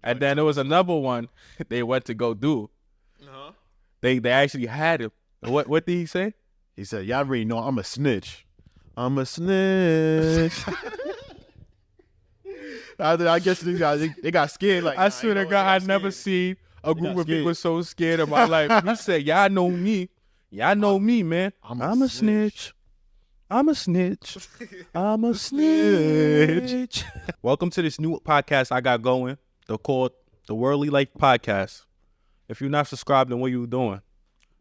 And then there was another one they went to go do. Uh-huh. They actually had him. What did he say? He said, "Y'all already know I'm a snitch. I'm a snitch." I guess these guys they got scared. Like I swear to God, I never seen a group of people so scared in my life. He said, "Y'all know me. Y'all know me, man. I'm a snitch. I'm a snitch. I'm a snitch." Welcome to this new podcast I got going. They're called the Worldly Life Podcast. If you're not subscribed, then what you doing?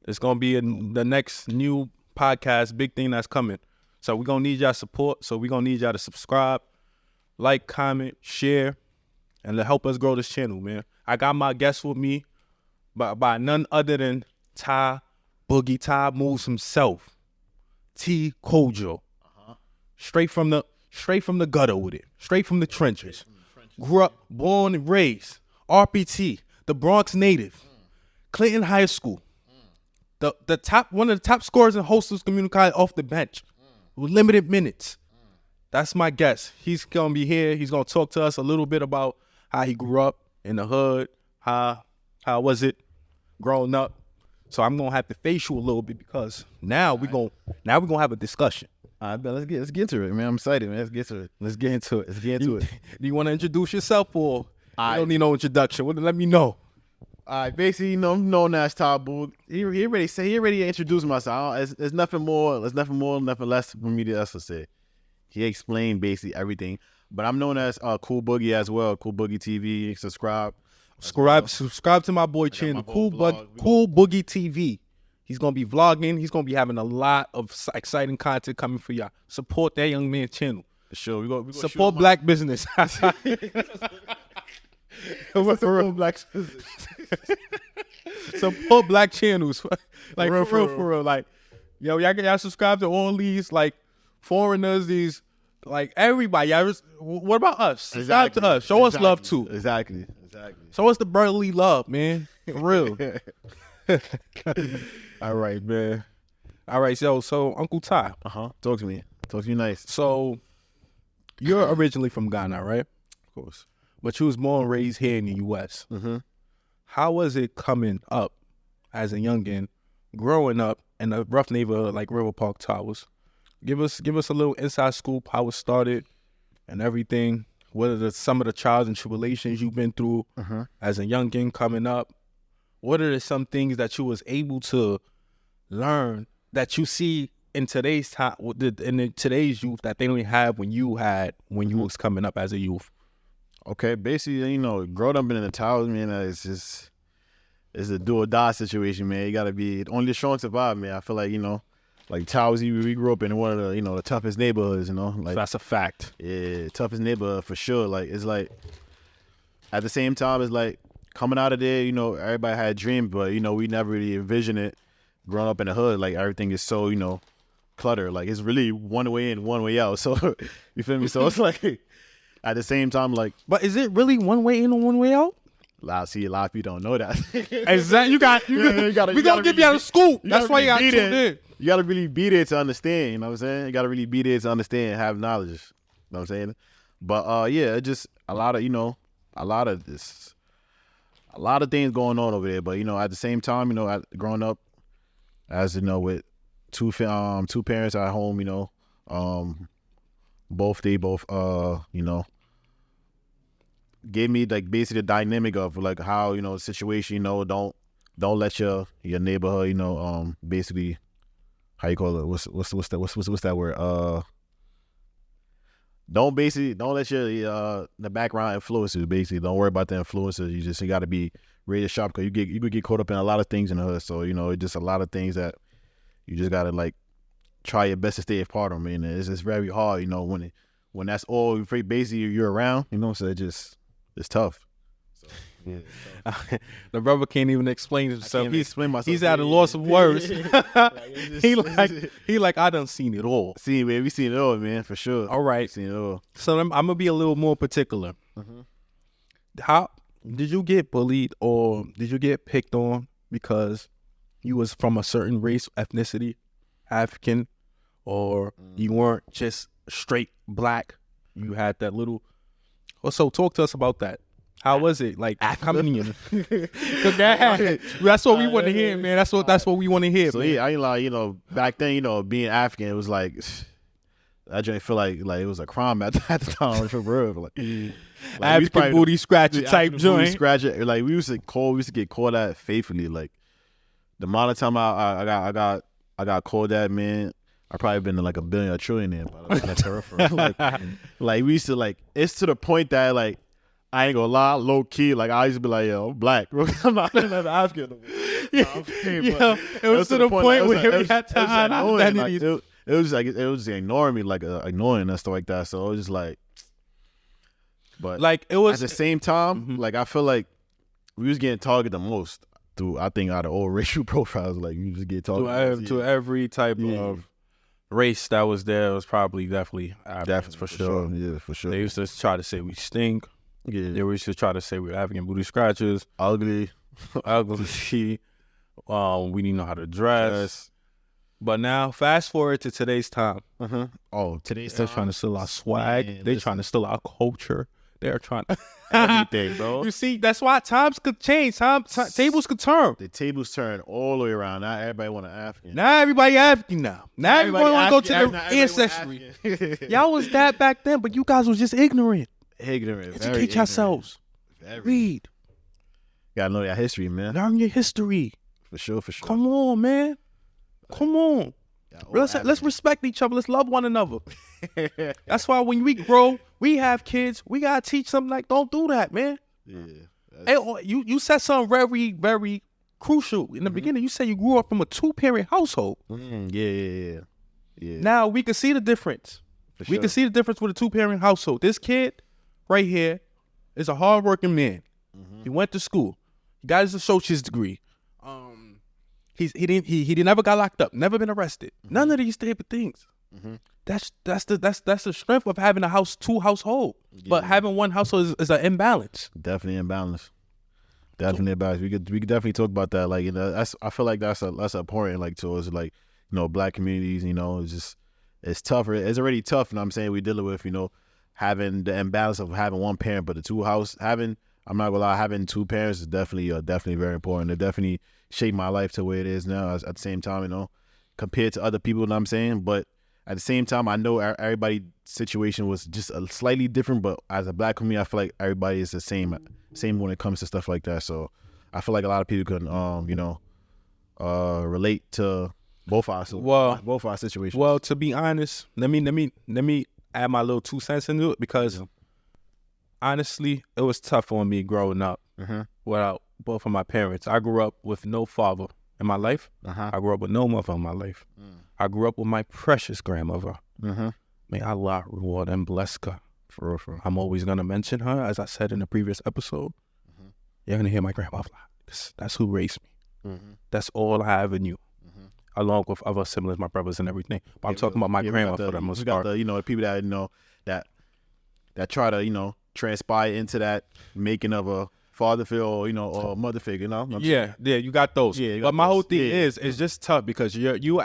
It's gonna be the next new podcast, big thing that's coming. So we're gonna need y'all support. So we're gonna need y'all to subscribe, like, comment, share, and to help us grow this channel, man. I got my guest with me, by none other than Tyboogie. Ty moves himself. T. Kojo. Straight from the gutter with it. Straight from the trenches. Grew up, born and raised. RPT, the Bronx native. Clinton High School. The top one of the top scorers in Hostels Community College off the bench. With limited minutes. That's my guest. He's gonna be here. He's gonna talk to us a little bit about how he grew up in the hood. How was it growing up? So I'm gonna have to face you a little bit because now we're gonna have a discussion. All right, let's get to it, man. I'm excited, man. Let's get to it. Do you want to introduce yourself or you don't need no introduction? Well, let me know. All right, basically, I'm known as Tyboogie. He already introduced myself. There's nothing more, nothing less for me to say. He explained basically everything. But I'm known as Cool Boogie as well. Cool Boogie TV. Subscribe to my boy channel, Cool Boogie TV. He's gonna be vlogging. He's gonna be having a lot of exciting content coming for y'all. Support that young man channel. For sure. We go support black business. Support black business. Support black channels. Like for real. Like, yo, y'all subscribe to all these like foreigners, these like everybody. What about us? Subscribe to us. Show us love too. Exactly. Show us the brotherly love, man. For real. All right, man. All right, so Uncle Ty. Talk to me. Talk to you nice. So you're originally from Ghana, right? Of course. But you was born and raised here in the U.S. Mm-hmm. How was it coming up as a youngin, growing up in a rough neighborhood like River Park Towers? Give us a little inside scoop, how it started and everything. What are some of the trials and tribulations you've been through as a youngin coming up? What are some things that you was able to learn that you see in today's time, in today's youth that they don't have when you was coming up as a youth? Okay, basically, growing up in the towers, man, it's a do or die situation, man. You gotta be only the strong survive, man. I feel like, like towers, we grew up in one of the, the toughest neighborhoods, like So that's a fact. Yeah, toughest neighborhood for sure. Like it's like at the same time, it's like coming out of there, everybody had a dream, but we never really envisioned it growing up in the hood. Like everything is so, cluttered. Like it's really one way in, one way out. So you feel me? So it's like at the same time, like, but is it really one way in and one way out? A lot of people don't know that. Exactly. We gonna give you a scoop. That's why you got tuned in. You gotta really be there to understand. You know what I'm saying? You gotta really be there to understand, and have knowledge. You know what I'm saying? But yeah, just a lot of things going on over there. But at the same time, growing up as with two parents at home, both gave me like basically the dynamic of like how the situation, don't let your neighborhood, basically, how you call it, what's that word, don't let your the background influences, basically don't worry about the influences. You got to be really sharp, because you could get caught up in a lot of things in the hood. So it's just a lot of things that you just gotta like try your best to stay apart from. And it's just very hard, when that's all basically you're around, so it's tough. So, yeah, it's tough. The brother can't even explain himself. He's at a Yeah. loss of words. Like, he like, I done seen it all. man, we seen it all, man, for sure. All right. Seen it all. So I'm gonna be a little more particular. How did you get bullied or did you get picked on because you was from a certain race, ethnicity, African, or you weren't just straight black? You had that little. So talk to us about that. How was it? Like coming in? That's what we want to hear, man. That's what we want to hear. So man. yeah, I ain't like, back then, being African, it was like I didn't feel like it was a crime at the time for real. Like African booty scratcher type joint. Scratcher. Like we used to get called that faithfully. Like the amount of time I got called that, man. I probably been like a billion or trillionaire. Like we used to like. It's to the point that like I ain't gonna lie, low key. Like I used to be like, yo, I'm black. I'm not African. It was to the point where we had to hide our identities. It was just ignoring me, like ignoring and stuff like that. So it was just like, but like it was at the same time, like I feel like we was getting targeted the most through, I think, out of all racial profiles. Like you just get targeted to every type of race that was there. It was probably definitely Africans for sure. Yeah, for sure. They used to try to say we stink. Yeah, they used to try to say we're African booty scratchers, ugly. We didn't know how to dress. But now, fast forward to today's time. Oh, today's time. They're trying to steal our swag. Man, they're trying to steal our culture. They're trying to everything, bro. You see, that's why times could change. Tables could turn. The tables turn all the way around. Not everybody want an African. Not everybody African now. Not everybody want to go to their ancestry. Y'all was that back then, but you guys was just ignorant. Educate yourselves. Read. Gotta know your history, man. Learn your history. For sure. Come on, man. Come on. Let's respect each other. Let's love one another. That's why when we grow, we have kids, we gotta teach them like, don't do that, man. Yeah. Hey, you said something very, very crucial in the beginning. You said you grew up from a 2-parent household. Yeah. Now we can see the difference. We can see the difference with a 2-parent household. This kid right here is a hardworking man. He went to school. He got his associate's degree. He never got locked up, never been arrested. None of these type of things. That's the strength of having two household. But having one household is an imbalance. Definitely imbalance. Definitely imbalance. We could definitely talk about that. Like, I feel like that's important. Like towards like black communities. It's tougher. It's already tough. You know what I'm saying? We dealing with having the imbalance of having one parent, but I'm not gonna lie, having 2 parents is definitely very important. It definitely shaped my life to where it is now. At the same time, compared to other people, you know what I'm saying? But at the same time, I know everybody's situation was just a slightly different. But as a black community, I feel like everybody is the same when it comes to stuff like that. So I feel like a lot of people can, relate to both our situations. Well, to be honest, let me add my little 2 cents into it because. Honestly, it was tough on me growing up without both of my parents. I grew up with no father in my life. I grew up with no mother in my life. I grew up with my precious grandmother. May Allah reward and bless her. For real. I'm always going to mention her, as I said in the previous episode. You're going to hear my grandma a lot. That's who raised me. That's all I have in you. Along with other siblings, my brothers and everything. But I'm talking about my grandma for the most part. We got the people that try to, transpire into that making of a father figure or or mother figure, Yeah, you got those. But my whole thing is it's just tough because you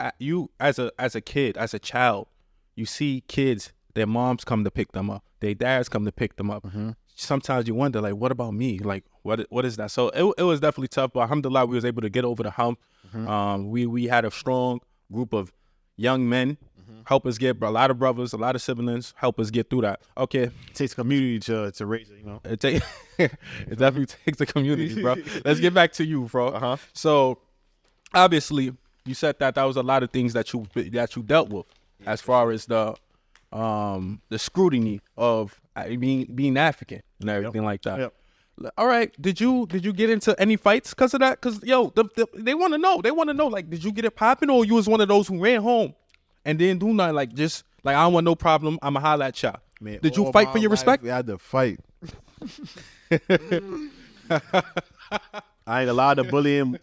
as a kid, as a child, you see kids, their moms come to pick them up, their dads come to pick them up. Sometimes you wonder, like, what about me? Like, what is that? So it was definitely tough, but alhamdulillah, we was able to get over the hump. We had a strong group of young men. Help us get a lot of brothers, a lot of siblings. Help us get through that. Okay, it takes a community to raise it. It definitely takes a community, bro. Let's get back to you, bro. So, obviously, you said that was a lot of things that you dealt with, as far as the scrutiny of being African and everything like that. All right, did you get into any fights because of that? Because they want to know. They want to know, like, did you get it popping, or you was one of those who ran home and didn't do nothing, like, just like, I don't want no problem, I'ma holler at y'all. Man, did you fight for your respect? We had to fight. I ain't gonna lie, the bullying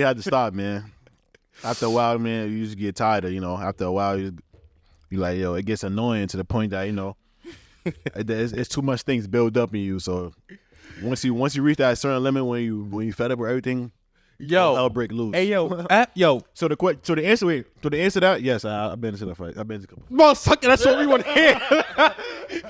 had to stop, man. After a while, man, you just get tired of, after a while, you like, it gets annoying to the point that, it's too much things build up in you. So once you reach that certain limit when you fed up with everything, Yo, hell break loose. Hey, yo. So the answer to that, yes, I've been into the fight. I've been into a couple. Motherfucker, that's what we want to hear.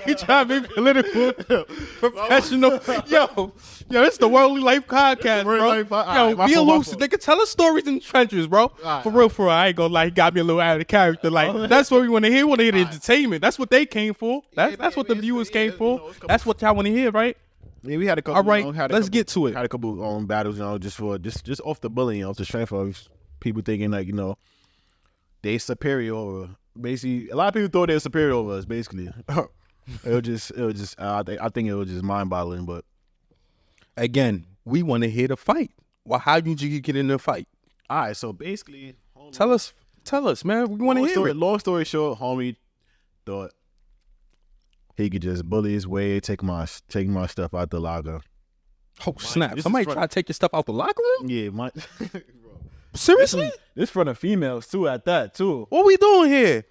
You trying to be political, professional. Yo, this is the Worldly Life podcast, bro. Yo, be elusive. They can tell us stories in the trenches, bro. For real, I ain't gonna lie. He got me a little out of character. Like, that's what we want to hear. We want to hear the entertainment. That's what they came for. That's what the viewers came for. That's what y'all want to hear, right? Yeah, we had a couple. All right, let's get to it. Had a couple battles, just off the bullying, off the strength of people thinking like, they superior over. Basically, a lot of people thought they were superior over us. Basically, it was just. I think it was just mind-boggling. But again, we want to hear the fight. Well, how did you get in the fight? All right, so basically, tell us, man. We want to hear it. Long story short, homie thought he could just bully his way, take my stuff out the locker. Oh snap! Somebody try to take your stuff out the locker room? Yeah, seriously? This front of females too. At that too. What we doing here?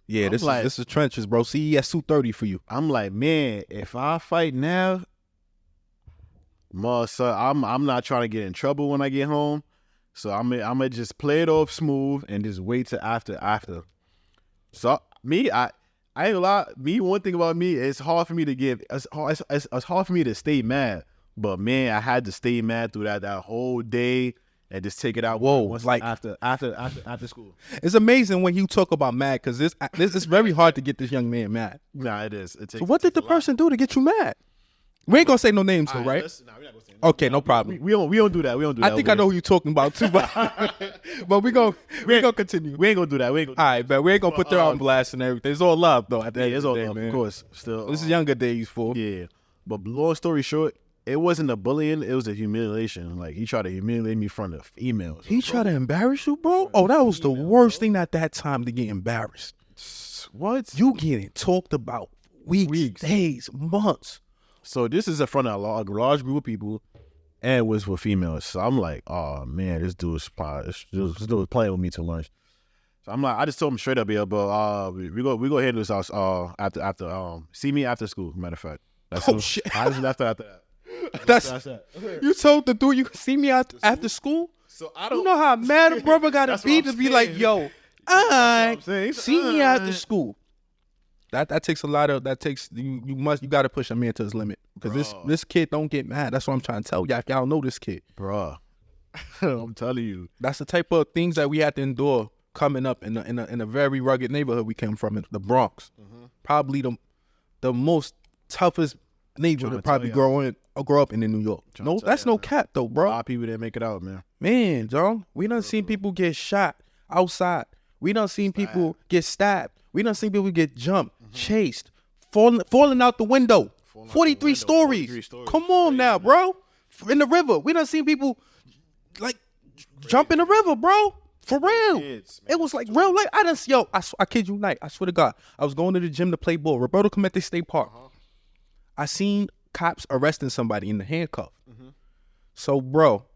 Yeah, this is trenches, bro. CES 230 for you. I'm like, man, if I fight now, son, I'm not trying to get in trouble when I get home, so I'm gonna just play it off smooth and just wait till after. So me, I ain't gonna lie. One thing about me, it's hard for me to give. It's hard for me to stay mad. But man, I had to stay mad through that whole day and just take it out. Like after school. It's amazing when you talk about mad because this is very hard to get this young man mad. Nah, it is. So what did the person do to get you mad? We ain't gonna say no names though, right? Nah, we're not gonna say okay, no problem. We don't do that. We don't do that. I think I know who you're talking about too, but we gonna continue. We ain't gonna do that. All right, but we ain't gonna put them on blast and everything. It's all love though. It's all love, man. Of course. Still, this is younger days, fool. Yeah, but long story short, it wasn't a bullying. It was a humiliation. Like he tried to humiliate me in front of females. He tried to embarrass you, bro. Oh, that was the worst thing at that time to get embarrassed. What? You getting talked about weeks, days, months. So this is in front of a large group of people, and it was for females. So I'm like, oh man, this dude was playing with me too much. So I'm like, I just told him straight up, yeah, but we go ahead to his house after see me after school. Matter of fact, shit. I just left after that. That's you told the dude you could see me after school. So I don't. You know how mad a brother gotta be to be like, yo, I see me after school. That takes a lot of you got to push a man to his limit because this kid don't get mad. That's what I'm trying to tell y'all. If y'all know this kid, bro, I'm telling you, that's the type of things that we have to endure coming up in a very rugged neighborhood we came from, in the Bronx. Mm-hmm. Probably the most toughest neighborhood to probably grow up in New York. No, that's no cap though, bro. A lot of people didn't make it out, man. Man, John, we done seen people get shot outside. We done seen people get stabbed. We done seen people get jumped, chased, falling out the window. 43 stories. Come on now, bro. In the river. We done seen people like jump in the river, bro. For real. It was like real life. I kid you not. I swear to God. I was going to the gym to play ball. Roberto Clemente State Park. I seen cops arresting somebody in the handcuff. So, bro,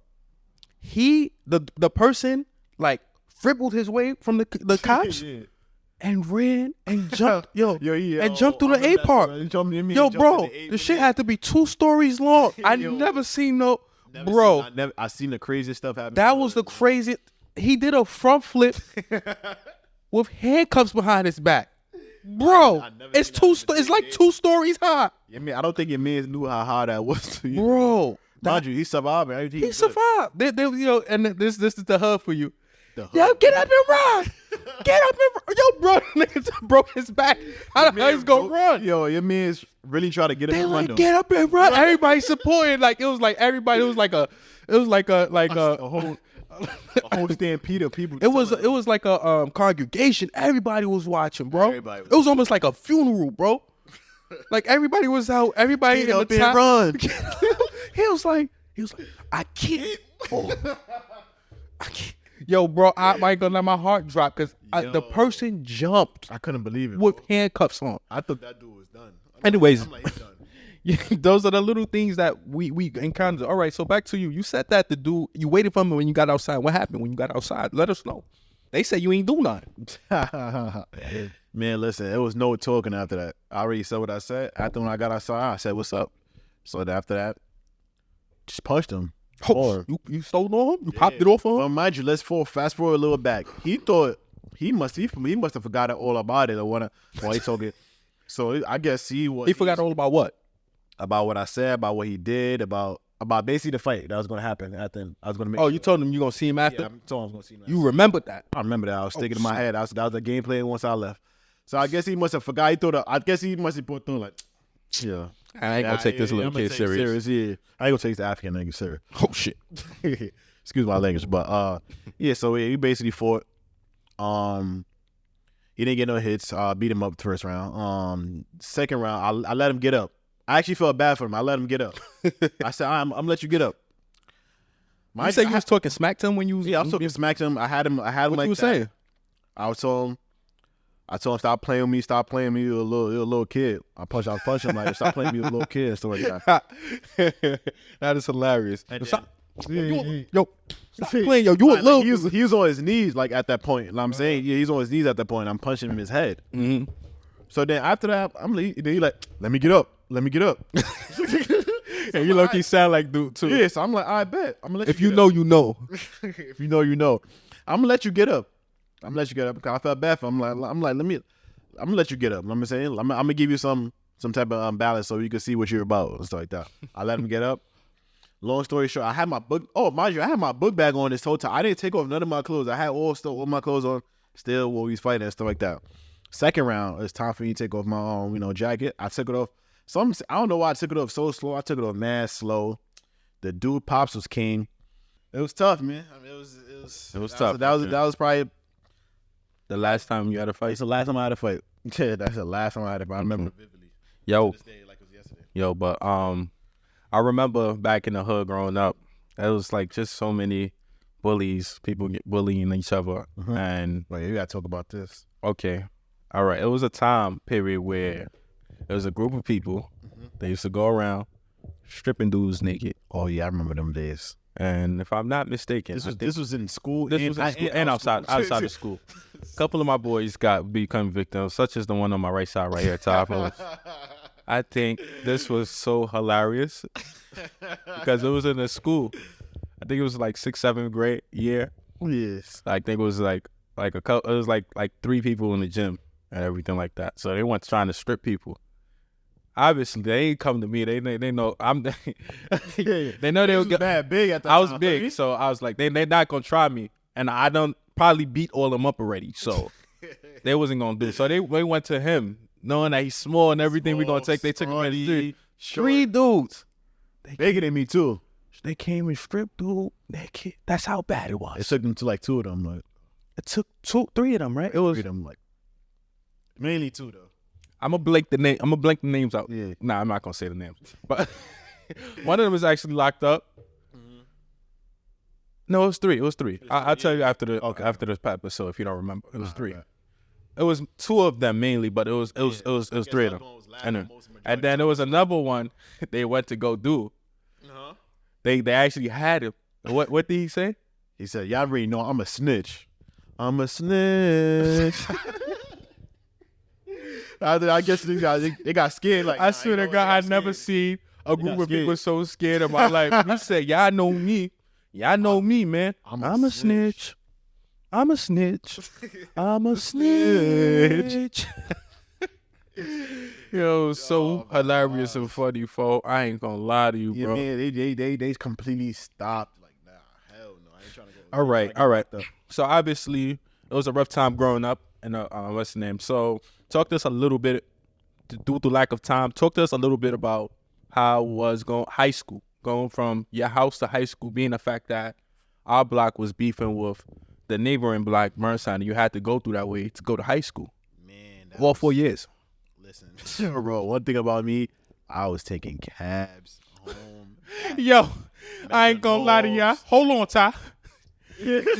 the person like fribbled his way from the cops and ran and jumped, and jumped through the A park. Yo, bro, the shit had to be 2 stories long. I never seen I seen the craziest stuff happen. That was the craziest. He did a front flip with handcuffs behind his back. Bro, it's like 2 stories high. I don't think your man knew how hard that was to you. Bro. Mind you, he survived. He survived. And this is the hub for you. Yo, get up and run. Get up and run. Yo, bro, nigga broke his back. How he's gonna run? Yo, your man's really trying to get up and run. Get up and run. Everybody supporting. Like it was like everybody. It was like a whole stampede of people. It was like a congregation. Everybody was watching, bro. It was almost like a funeral, bro. Like everybody was out. Everybody in the top. Run. He was like, I can't. I can't. Yo, bro, I might gonna let my heart drop because the person jumped. I couldn't believe it with handcuffs on. I thought that dude was done. Anyways, those are the little things that we encountered. All right, so back to you. You said that the dude, you waited for him when you got outside. What happened when you got outside? Let us know. They said you ain't do nothing. Man, listen, it was no talking after that. I already said what I said. After when I got outside, I said, what's up? So after that, just punched him. Or you stole on him? You popped it off on well, him? mind you, let's fast forward a little back. He thought he must have forgot all about it or wanna while he talking. So I guess he forgot all about what? About what I said, about what he did, about basically the fight that was gonna happen at the end. I was gonna make. Oh, you told him you gonna see him after? Yeah, I told him I was gonna see him. You remembered that? I remember that. I was sticking in my head. That was the gameplay once I left. So I guess he must have forgot. I guess he must have put through like, yeah. I ain't gonna take this little kid serious. Yeah, I ain't gonna take the African nigga serious. Oh shit. Excuse my language, but yeah. So he basically fought. He didn't get no hits. Beat him up the first round. Second round, I let him get up. I actually felt bad for him. I let him get up. I said, I'm gonna let you get up. You say you was talking smack to him when you was... Yeah, I was talking smack to him. I had him what like you was that. saying? I told him, stop playing with me. Stop playing with me. You're a little kid. I was punching him like, stop playing with me, you a little kid. And stuff like that. That is hilarious. Stop playing, yo. You a little... He was on his knees like at that point. Like I'm saying, yeah, he's on his knees at that point. I'm punching him in his head. Mm-hmm. So then after that, then he like, let me get up. Let me get up. And you low-key sound like dude too. Yeah, so I'm like, I bet. I'm gonna let if you you know, up. you know. If you know, you know. I'm gonna let you get up. I'm gonna let you get up because I felt bad for him. I'm gonna let you get up. I'm gonna give you some type of balance so you can see what you're about and stuff like that. I let him get up. Long story short, I had my book. Oh, mind you, I had my book bag on this whole time. I didn't take off none of my clothes. I had all my clothes on still while we was fighting and stuff like that. Second round, it's time for me to take off my jacket. I took it off. I don't know why I took it off so slow. I took it off mad slow. The dude Pops was king. It was tough, man. I mean, it was tough. That was probably the last time you had a fight. It's the last time I had a fight. Yeah, that's the last time I had a fight. I remember vividly. Yo, to this day, like it was yesterday. Yo, but I remember back in the hood growing up, it was like just so many bullies, people get bullying each other, and wait, you gotta talk about this. Okay, all right. It was a time period where there was a group of people. They used to go around stripping dudes naked. Oh yeah, I remember them days. And if I'm not mistaken, this was in school. This was in school and outside of school. A couple of my boys become victims, such as the one on my right side right here, Ty. I think this was so hilarious because it was in a school. I think it was like 6th, 7th grade year. Yes. I think it was like a couple. It was like 3 people in the gym and everything like that. So they went trying to strip people. Obviously, they ain't come to me. They know I'm. They know they were bad big at that I was time, big, so I was like, they not gonna try me, and I done probably beat all them up already. So they wasn't gonna do. So they went to him, knowing that he's small and everything. We gonna take. They took him in the street. 3 dudes, bigger than me too. They came and stripped dude naked. That's how bad it was. It took them to like 2 of them. Like it took 3 of them, right? It was 3 of them, like mainly 2 though. I'm gonna blank the names out. Yeah. Nah, I'm not gonna say the names. But one of them is actually locked up. No, it was 3. It was 3. I'll tell you after this episode if you don't remember. It was 3. Right. It was 2 of them mainly, but it was 3 of them. And then there was another one they went to go do. They actually had him. What did he say? He said, "Y'all already know I'm a snitch. I'm a snitch." I guess these guys they got scared. Like I swear to God, I never seen a group of people so scared of my life. He said, "Y'all know me. Y'all know me, man. I'm a snitch. I'm a snitch. I'm a snitch." Yo, so hilarious and funny, folks. I ain't gonna lie to you, bro. Yeah, man, they completely stopped. Like, nah, hell no, I ain't trying to go. All right. So obviously, it was a rough time growing up, and what's the name? So talk to us a little bit, due to lack of time. Talk to us a little bit about how was high school, going from your house to high school, being the fact that our block was beefing with the neighboring block, Burnside, and you had to go through that way to go to high school. Man, all 4 years. Listen, bro, one thing about me, I was taking cabs home. Yo, I ain't gonna lie to y'all. Hold on, Ty.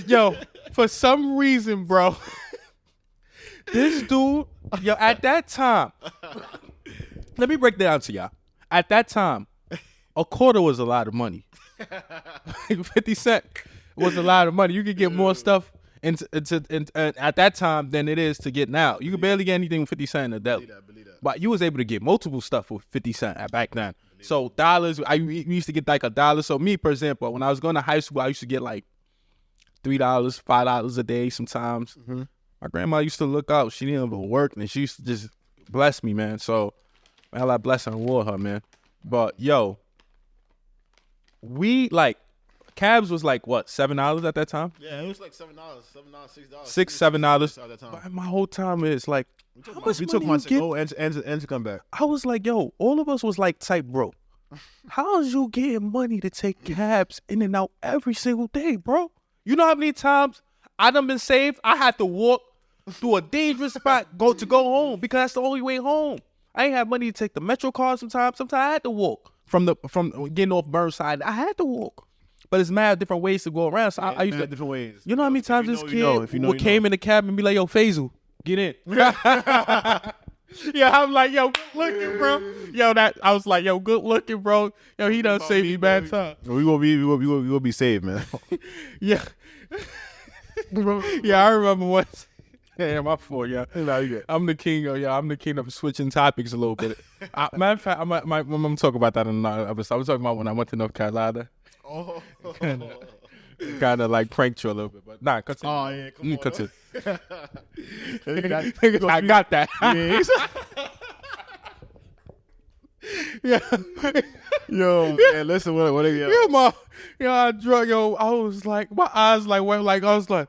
Yo, for some reason, bro, this dude, yo, at that time, let me break that down to y'all. At that time, a quarter was a lot of money. 50 cents was a lot of money. You could get more stuff at that time than it is to get now. You could barely get anything with 50 cents in a deli. But you was able to get multiple stuff with 50 cents back then. So dollars, we used to get like $1. So me, for example, when I was going to high school, I used to get like $3, $5 a day sometimes. My grandma used to look out. She didn't even work, and she used to just bless me, man. So, man, I bless and reward her, man. But, yo, we, like, cabs was like, what, $7 at that time? Yeah, it was like $7, $6. $6, $7. At that time. But my whole time is like, how much We took money months you to get? go and to come back. I was like, yo, all of us was like type broke. How is you getting money to take cabs in and out every single day, bro? You know how many times I done been saved? I had to walk through a dangerous spot go home because that's the only way home. I ain't have money to take the Metro car sometimes. Sometimes I had to walk from getting off Burnside. I had to walk. But it's mad different ways to go around. So I used to different ways. You know how many times this kid came in the cab and be like, yo, Faisal, get in. Yeah, I'm like, yo, good looking, bro. I was like, yo, good looking, bro. Yo, he done saved me bad time. We gonna be saved, man. Yeah. Yeah, I remember once. Yeah, my fault, yeah. I'm the king of switching topics a little bit. Matter of fact, I'm gonna talk about that in another episode. I was talking about when I went to North Carolina. Oh. Kind of like pranked you a little bit, but nah, continue. Oh yeah, come on. Continue. I got that. Yeah. Yo, man, listen, what are you? I drunk, I was like, my eyes like went like, I was like,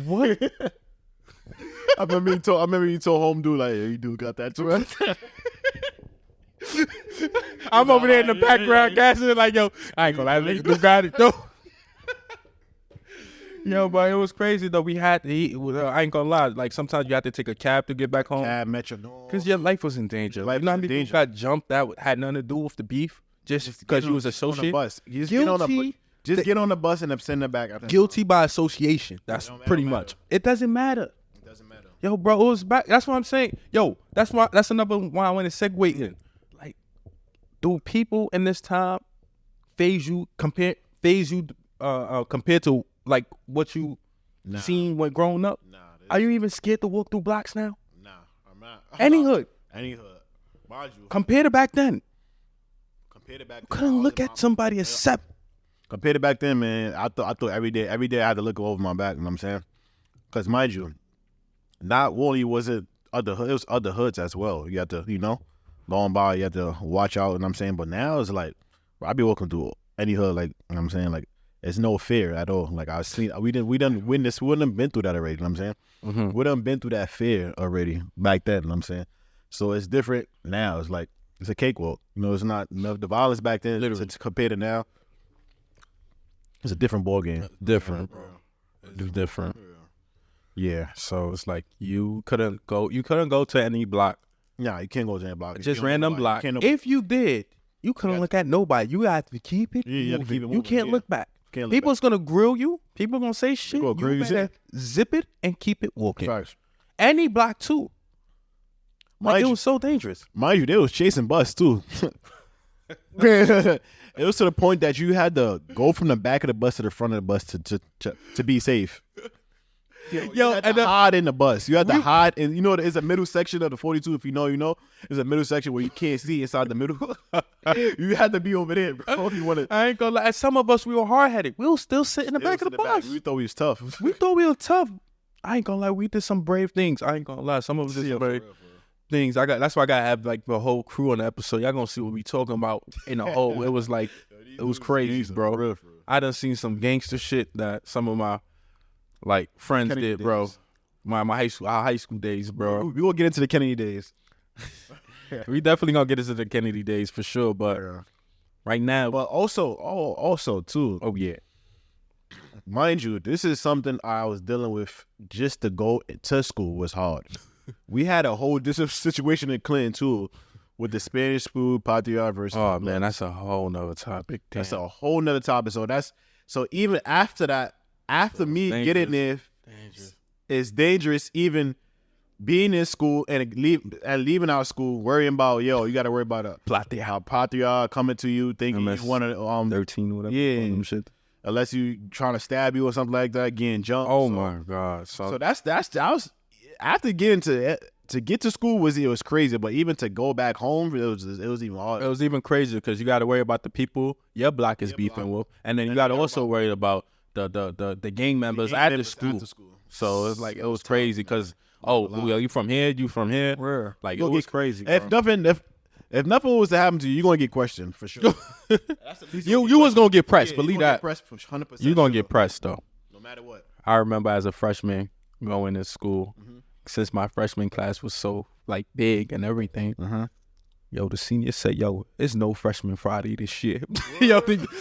what? I remember you told home dude like, yeah, you do got that too. I'm over there in the background gassing it like, yo, I ain't gonna lie, nigga, do got it though. Yo, but it was crazy though. We had to eat. I ain't gonna lie. Like sometimes you had to take a cab to get back home. Cab, Metro, no. Because your life was in danger. Like, you know how many people got jumped that had nothing to do with the beef just because you was associated? Bus. Just get on the bus and I'm sending it back. Guilty by association. That's pretty much. It doesn't matter. It doesn't matter. Yo, bro, it was back. That's what I'm saying. Yo, that's another why I want to segue in. Like, do people in this time phase you compared to like what you seen when growing up? Nah. Are you even scared to walk through blocks now? Nah, I'm not. Any hood. Mind you. Compared to back then. You couldn't look at somebody except. Compared to back then, man, I thought every day I had to look over my back, you know what I'm saying? Because mind you, not only was it other hoods as well. You had to, going by, you had to watch out, you know what I'm saying? But now it's like, I be walking through any hood, like, you know what I'm saying? Like, there's no fear at all. Like we done been through that already, you know what I'm saying? Mm-hmm. We done been through that fear already back then, you know what I'm saying? So it's different now. It's like, it's a cakewalk. It's not enough the violence back then to compare to now. It's a different ball game. Different, bro. It's different. Yeah. So it's like you couldn't go to any block. Nah, you can't go to any block. Just random block. If you did, you couldn't look at nobody. You have to keep it. Yeah, you have to keep it moving. You can't look back. People's gonna grill you. People gonna say shit. You better zip it and keep it walking. Facts. Any block too. Like, it was so dangerous. Mind you, they was chasing bus too. It was to the point that you had to go from the back of the bus to the front of the bus to be safe. You had to hide in the bus. You had to hide, and there's a middle section of the 42. If you know, there's a middle section where you can't see inside the middle. You had to be over there, bro. I ain't gonna lie. Some of us, we were hard headed. We will still sit in the back of the bus. We thought we was tough. I ain't gonna lie. We did some brave things. I ain't gonna lie. Some of us did some brave things. That's why I gotta have like the whole crew on the episode. Y'all gonna see what we talking about in the whole. It was like, it was crazy, bro. I done seen some gangster shit that some of my like friends Kennedy did, bro. Days. Our high school days, bro. We will get into the Kennedy days. We definitely gonna get into the Kennedy days for sure, but right now. But also too. Oh yeah. Mind you, this is something I was dealing with. Just to go to school was hard. We had a whole situation in Clinton too, with the Spanish food patria versus. Oh man, that's a whole nother topic. Damn. That's a whole nother topic. So even after that. After me getting there, it's dangerous even being in school and leaving our school, worrying about, you got to worry about a patria coming to you, thinking you want to 13 or whatever. Yeah, shit. Unless you trying to stab you or something like that, getting jumped. Oh my God! So that's I was after getting to to get to school was crazy, but even to go back home, it was even harder. It was even crazier because you got to worry about the people your block is beefing with, and then you got to also worry about the gang members at the school. So it's like it was crazy because you from here, you from here. Where? Like it was crazy. If nothing was to happen to you, you're gonna get questioned for sure. you was gonna get pressed. Believe that. You gonna get pressed though. No matter what. I remember as a freshman going to school, since my freshman class was so like big and everything. Yo, the senior said, "Yo, it's no freshman Friday this year." Yo,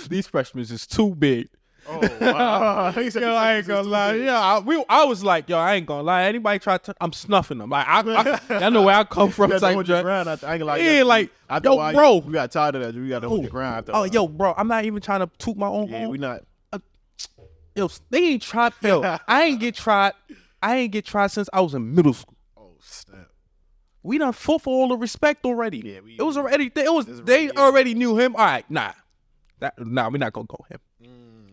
these freshmen is too big. Oh, wow. Yo, I ain't gonna lie. Yeah, I was like, yo, I ain't gonna lie. Anybody try to, I'm snuffing them. Like, I know where I come from. I ain't gonna lie. Yeah, like, yo, bro. We got tired of that. We got to hold the ground. Oh, yo, bro. I'm not even trying to toot my own horn. We not. Yo, they ain't tried. Yo, I ain't get tried since I was in middle school. Oh, snap. We done fought for all the respect already. Yeah, they already knew him. All right, nah, we're not gonna go him.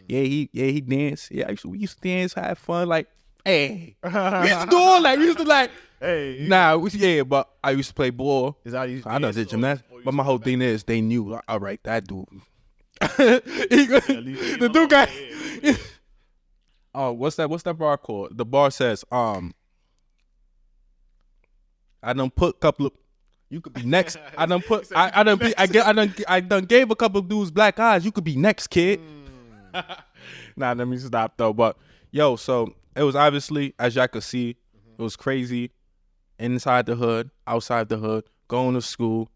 Yeah, he danced. Yeah, we used to dance, have fun. Like, hey, we used to do all that. We used to like, hey, but I used to play ball. I know the gymnastics, but my whole thing is they knew. All right, that dude. The dude got. Oh, what's that bar called? The bar says, I done put a couple of. You could be next. I done gave a couple of dudes black eyes. You could be next, kid. Nah, let me stop though. But yo, so it was obviously, as y'all could see, it was crazy. Inside the hood, outside the hood, going to school,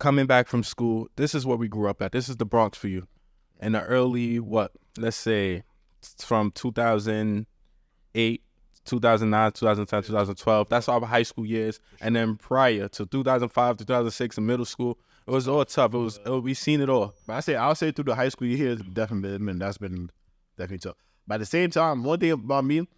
coming back from school. This is where we grew up at. This is the Bronx for you. In the early, let's say from 2008, 2009, 2010, 2012. That's our high school years. And then prior to 2005, 2006 in middle school, it was all tough. We seen it all. But I'll say through the high school years, definitely tough. But at the same time, one thing about me,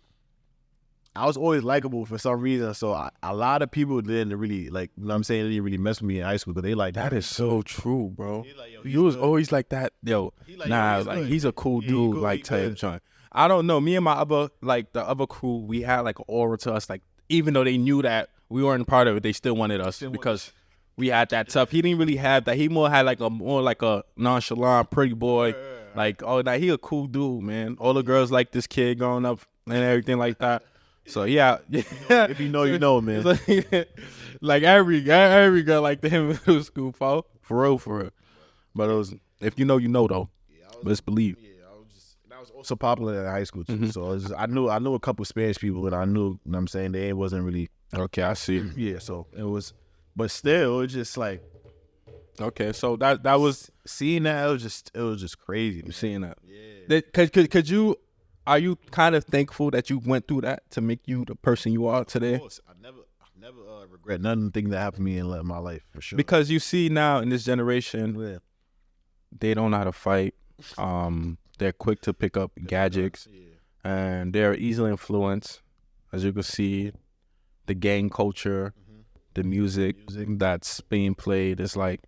I was always likable for some reason. So a lot of people didn't really like, you know what I'm saying, they didn't really mess with me in high school because they like that is so true, bro. Like, you was always like that, yo. He's a cool dude, like type joint. I don't know. Me and my the other crew, we had like an aura to us. Like even though they knew that we weren't part of it, they still wanted us because we had that tough. He didn't really have that. He had like a nonchalant, pretty boy. Like, he a cool dude, man. All the girls like this kid growing up and everything like that. So yeah, if you know, you know, man. Like every girl like him in middle school, for real. But it was, if you know, you know though. Let's believe. I was also popular in high school too. So I knew a couple Spanish people, and I knew, you know what I'm saying, they wasn't really okay. I see. Yeah, so it was, but still, it was just like okay. So that was seeing that. It was just crazy. Seeing that. Yeah. Could you? Are you kind of thankful that you went through that to make you the person you are today? Of course. I never regret nothing that happened to me in my life, for sure. Because you see now in this generation, they don't know how to fight. They're quick to pick up gadgets, and they're easily influenced. As you can see, the gang culture, the music that's being played is like,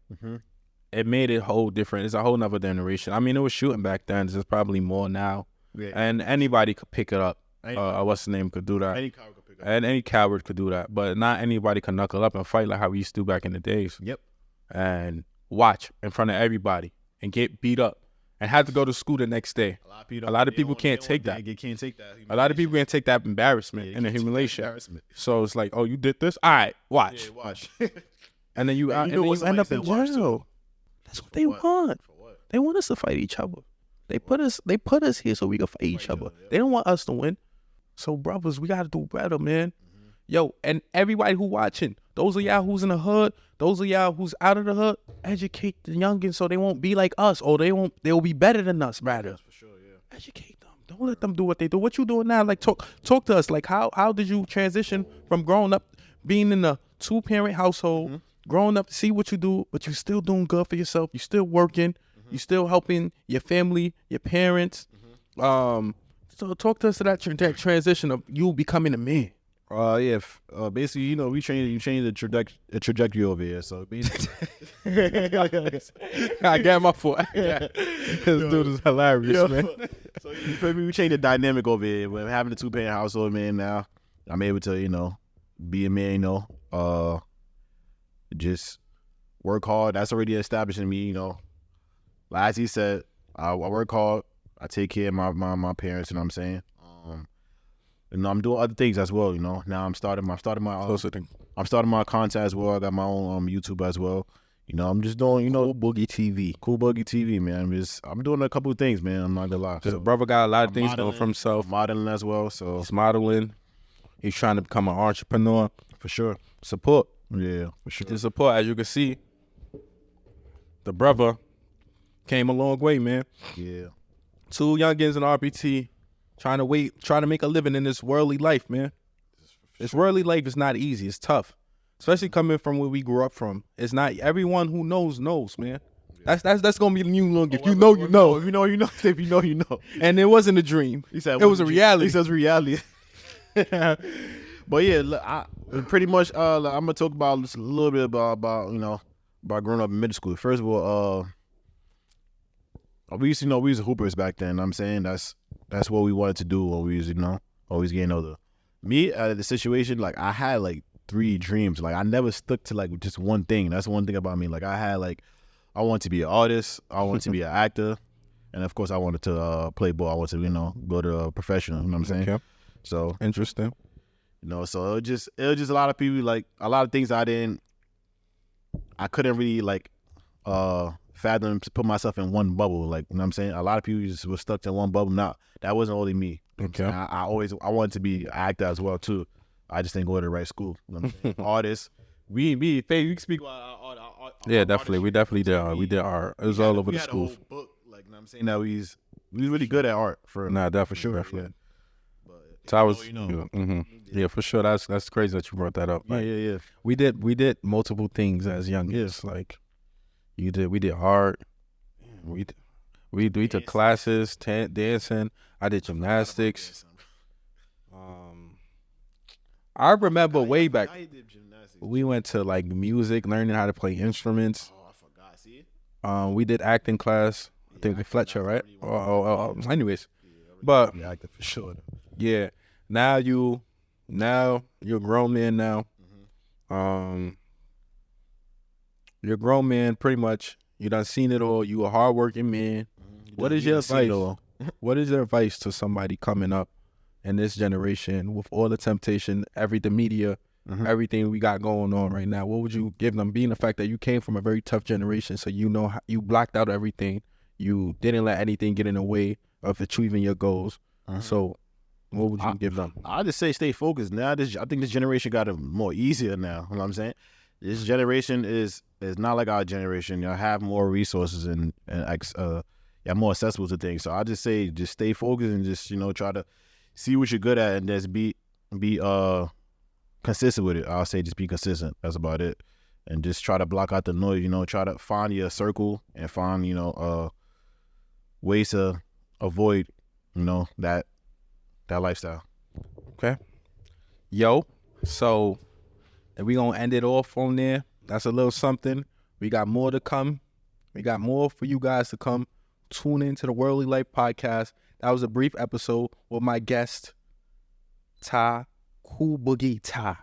it made it whole different. It's a whole nother generation. I mean, it was shooting back then. There's probably more now. Yeah. And anybody could pick it up. What's the name could do that. Any coward could pick it up. And any coward could do that. But not anybody can knuckle up and fight like how we used to back in the days. Yep. And watch in front of everybody and get beat up and have to go to school the next day. A lot of people can't take that. A lot of people can't take that embarrassment and the humiliation. So it's like, oh, you did this? All right, watch. Yeah, watch. And then you end up in jail. That's what they want. They want us to fight each other. They put us here so we can fight each other. They don't want us to win. So brothers, we gotta do better, man. Yo, and everybody who watching, those of y'all who's in the hood, those of y'all who's out of the hood, educate the youngins so they won't be like us, or they'll be better than us, rather. That's for sure, yeah. Educate them. Don't let them do what they do. What you doing now? Like talk to us. Like how did you transition from growing up, being in a 2-parent household, growing up to see what you do, but you still doing good for yourself. You still working. You still helping your family, your parents. So talk to us to that transition of you becoming a man. Basically, you know, you change the trajectory over here. So basically, I got my foot. This dude is hilarious, man. So you feel me? We changed the dynamic over here. We're having a 2-parent household, man. Now I'm able to, you know, be a man, you know, just work hard. That's already established in me, you know. Like as he said, I work hard. I take care of my parents, you know what I'm saying? And I'm doing other things as well, you know. Now I'm starting my content as well. I got my own YouTube as well. You know, I'm just doing, you know, Cool Boogie TV, man. I'm doing a couple of things, man. I'm not gonna lie. The brother got a lot of things going for himself. Modeling as well, so he's modeling. He's trying to become an entrepreneur. For sure. Support. Yeah, for sure. The support, as you can see, the brother came a long way, man. Yeah. 2 youngins in RPT trying to make a living in this worldly life, man. This worldly life is not easy. It's tough. Especially coming from where we grew up from. It's not everyone who knows, man. That's gonna be the new look. If you know, you know. If you know, you know. If you know, you know. And it wasn't a dream. He said it was a reality. He says reality. But yeah, look, I pretty much I'm gonna talk about just a little bit about you know, about growing up in middle school. First of all, we used to hoopers back then. I'm saying that's what we wanted to do when we was, you know, always getting older. Me, the situation, like I had like 3 dreams. Like I never stuck to like just one thing. That's one thing about me. Like I had like, I wanted to be an artist. I wanted to be an actor. And of course I wanted to play ball. I wanted to, you know, go to a professional, you know what I'm saying? Okay. So interesting. You know, so it was just a lot of people, like a lot of things I couldn't really like fathom to put myself in one bubble. Like, you know what I'm saying? A lot of people just were stuck in one bubble. Now that wasn't only me. Okay. I wanted to be an actor as well too. I just didn't go to the right school. You know what I'm saying? Artists. We can speak about our yeah, definitely. We definitely did. We did art. It was all over the school. schools. Book, like, you know what I'm saying? That we was really good at art for Nah, definitely, sure. definitely. Yeah. But so I was, you know. Yeah, for sure. That's crazy that you brought that up. Like, yeah. We did multiple things as young kids. Like we did art. We took classes, dancing. I did gymnastics. I remember way back. We went to like music, learning how to play instruments. Oh, I forgot. See? We did acting class. I think with Fletcher, right? Anyways, but yeah, acting for sure. Yeah. Now you're a grown man now. You're a grown man, pretty much. You done seen it all. You a hardworking man. What is your advice? What is your advice to somebody coming up in this generation with all the temptation, the media, everything we got going on right now? What would you give them, being the fact that you came from a very tough generation, so you know you blocked out everything. You didn't let anything get in the way of achieving your goals. So what would you give them? I just say stay focused. Now, I think this generation got it more easier now. You know what I'm saying? This generation is not like our generation. Y'all have more resources and you're more accessible to things. So I just say just stay focused and just, you know, try to see what you're good at and just be consistent with it. I'll say just be consistent. That's about it. And just try to block out the noise. You know, try to find your circle and find, you know, ways to avoid, you know, that lifestyle. Okay. Yo, so we gonna end it off on there. That's a little something. We got more to come. We got more for you guys to come. Tune into the Worldly Life Podcast. That was a brief episode with my guest, Cool Boogie Ty.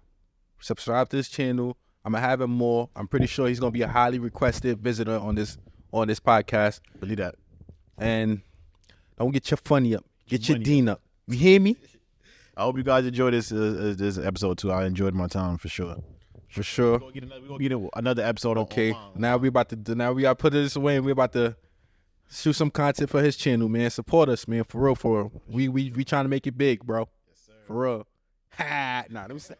Subscribe to this channel. I'm gonna have him more. I'm pretty sure he's gonna be a highly requested visitor on this podcast. Believe that. And don't get your funny up. Get your Dean up. You hear me? I hope you guys enjoyed this episode too. I enjoyed my time for sure. For sure. We're gonna get another episode. Okay. Now we got to put this away and we're about to shoot some content for his channel, man. Support us, man. For real. We trying to make it big, bro. Yes, sir. For real. Ha. Nah, let me say.